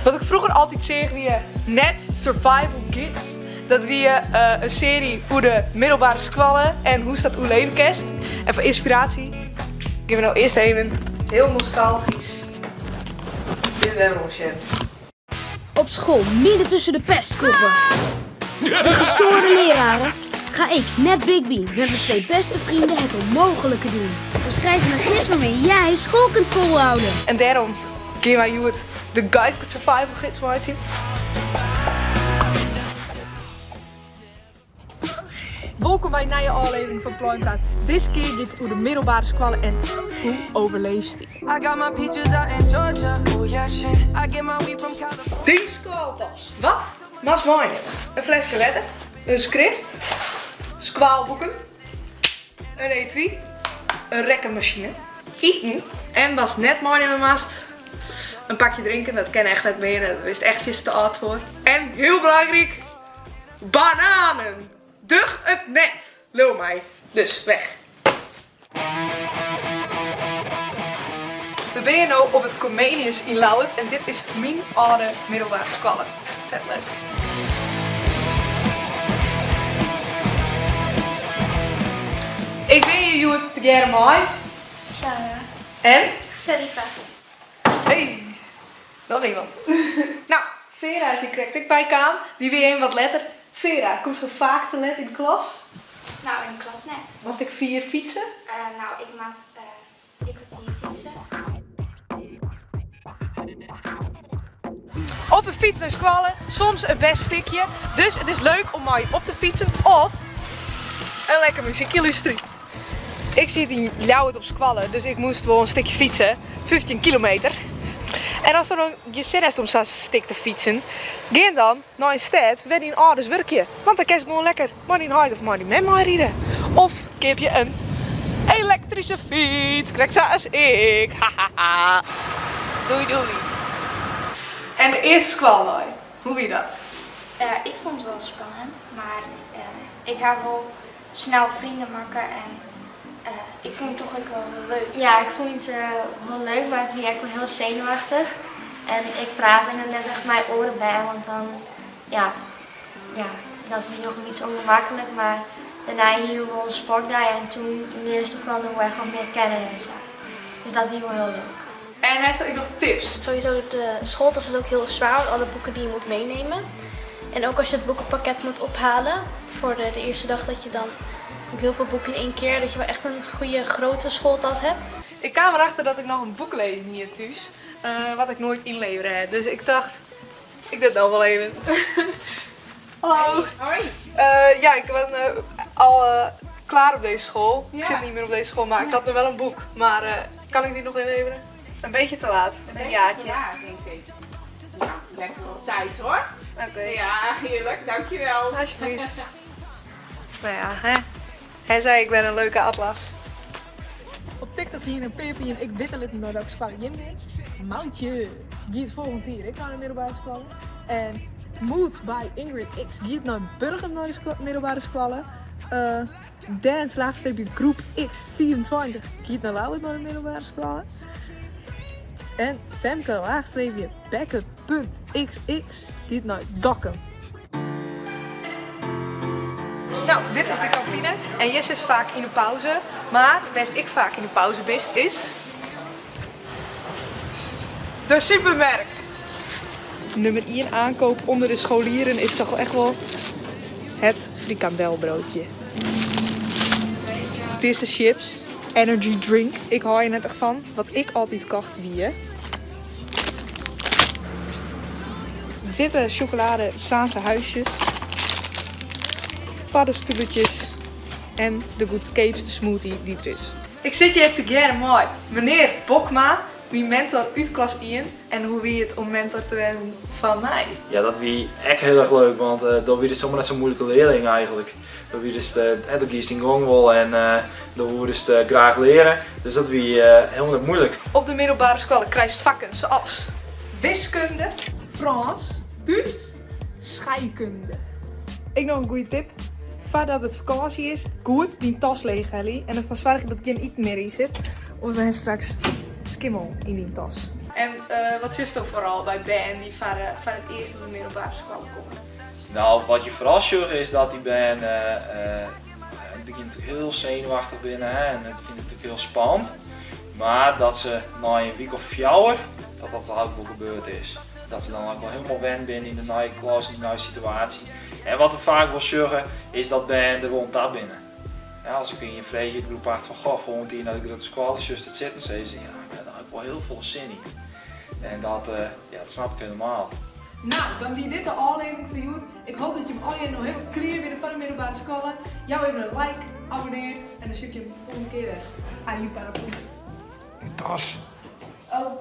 Wat ik vroeger altijd zeg wie net Survival Kids. Dat wie een serie hoe de middelbare squallen en hoe staat hoe leven kerst. En voor inspiratie geven we nou eerst even heel nostalgisch. Dit hebben we nog. Op school, midden tussen de pestkoppen. De gestoorde leraren ga ik, net Big B, met mijn 2 beste vrienden het onmogelijke doen. We schrijven een gids waarmee jij school kunt volhouden. En daarom geven wij jullie de Guys Survival Gids maken. Welkom bij een nieuwe aflevering van Pluimpraat. Deze keer gaat het over de middelbare squallen en hoe overleeft die. Die squaltas. Wat? Mas mooi. Een flesje letter, een schrift, squaalboeken, een etui, een rekkenmachine, eten en was net mooi in mijn mast. Een pakje drinken, dat ken echt niet meer, dat is echt veel te oud voor. En heel belangrijk, bananen. Dug het net. Lul mij. Dus weg. We zijn nu op het Comenius in Lauwert en dit is mijn oude middelbare squallen. Vet leuk. Ik ben hier Joet te geren mooi. Sarah. En? Sharifa. Hey, nog iemand. Nou, Vera is hier correct. Ik bij Kaam. Die weer een wat letter. Vera, komt zo vaak te let in de klas? Nou, in de klas net. Was ik 4 fietsen? Nou, ik maak ik kwartier fietsen. Op een fiets naar squallen, soms een best stukje. Dus het is leuk om mooi op te fietsen of een lekker muziekje luisteren. Ik zit in Ljouwert op squallen, dus ik moest wel een stukje fietsen. 15 kilometer. En als er dan je zin is om zo'n stuk te fietsen, ga dan naar een stad waar die een aardig werkje. Want dan kan je gewoon lekker maar in huid of maar in mij rijden. Of keep je een elektrische fiets, krijg zoals ik. Hahaha. Doei doei. En de eerste squall, hoe wie dat? Ik vond het wel spannend, maar ik ga wel snel vrienden maken en ik vond het toch ook wel heel leuk. Ja, ik vond het wel leuk, maar ik ben eigenlijk wel heel zenuwachtig. En ik praat er net echt mijn oren bij, want dan, ja, dat was nog niet zo ongemakkelijk. Maar daarna hier wel een sportdag en toen leerde ze toch wel nog echt wat meer kennen en zo. Dus dat was wel heel leuk. En hij heeft ook nog tips. Sowieso de schooltas is ook heel zwaar met alle boeken die je moet meenemen. En ook als je het boekenpakket moet ophalen voor de eerste dag dat je dan ook heel veel boeken in één keer, dat je wel echt een goede grote schooltas hebt. Ik kwam erachter dat ik nog een boek lees hier thuis, wat ik nooit inleveren heb. Dus ik dacht, ik doe het nou wel even. Hallo. Hoi. Ja, ik ben al klaar op deze school. Ja. Ik zit niet meer op deze school, maar ik had nu wel een boek. Maar kan ik die nog inleveren? Een beetje te laat. Een jaartje. Ja, denk ik. Nou, lekker op tijd hoor. Oké. Ja, heerlijk, dankjewel. Alsjeblieft. Nou ja, hè. Hij zei ik ben een leuke atlas. Op TikTok hier een peperje, ik weet al niet meer welke spel je ben. Moutje, giet volgend hier. Ik ga naar de middelbare squallen. En Moed bij Ingrid X giet naar Burger naar de middelbare squallen. Dance laagstreepje groep X24 giet naar Lauwert naar de middelbare squallen. En Femke laagstreepje Becker.xx giet naar Dokkum. Nou, dit is de kantine en Jesse is vaak in de pauze, maar best ik vaak in de pauze best is de supermarkt. Nummer 1 aankoop onder de scholieren is toch echt wel het frikandelbroodje. Deze chips, energy drink, ik hou je net echt van, wat ik altijd kocht wie. Witte chocolade Saanse huisjes. Paddenstoeletjes en de goedkoopste smoothie die er is. Ik zit je te geren mooi. Meneer Bokma, wie mentor uit klas 1 en hoe wie het om mentor te werden van mij. Ja, dat wie echt heel erg leuk, want dat wie dus zomaar net zo'n moeilijke leerling eigenlijk. Dat wie dus de giest in gang wil en dat we dus graag leren. Dus dat wie helemaal niet moeilijk. Op de middelbare school krijg je vakken zoals wiskunde, Frans, Duits, scheikunde. Ik nog een goede tip. Voordat het vakantie is, goed die tas leeg halen en ervoor zorgen dat geen eten meer in zit. Of dan straks skimmel in die tas. En wat is toch vooral bij Ben die van het eerste op de middelbare school komen? Nou, wat je vooral zegt is dat die band het begint natuurlijk heel zenuwachtig binnen hè, en het vindt het natuurlijk heel spannend. Maar dat ze na een week of 4 dat ook wel gebeurd is. Dat ze dan ook wel helemaal wend binnen in de nieuwe klas, in de nieuwe situatie. En wat we vaak wel zeggen is dat band er woont daar binnen. Ja, als ik in je vreemde groep 8 van goh, volgend jaar naar de grote school is het zitten, zei ze, ja, ik heb daar ook wel heel veel zin in. En dat, dat snap ik helemaal. Nou, dan wie dit de aflevering voor jou. Ik hoop dat je hem al nog helemaal clear bent van de middelbare school. Jou even een like, abonneer en dan zoek je hem de volgende keer weg. Aan je paraplu. Een tas. Oh.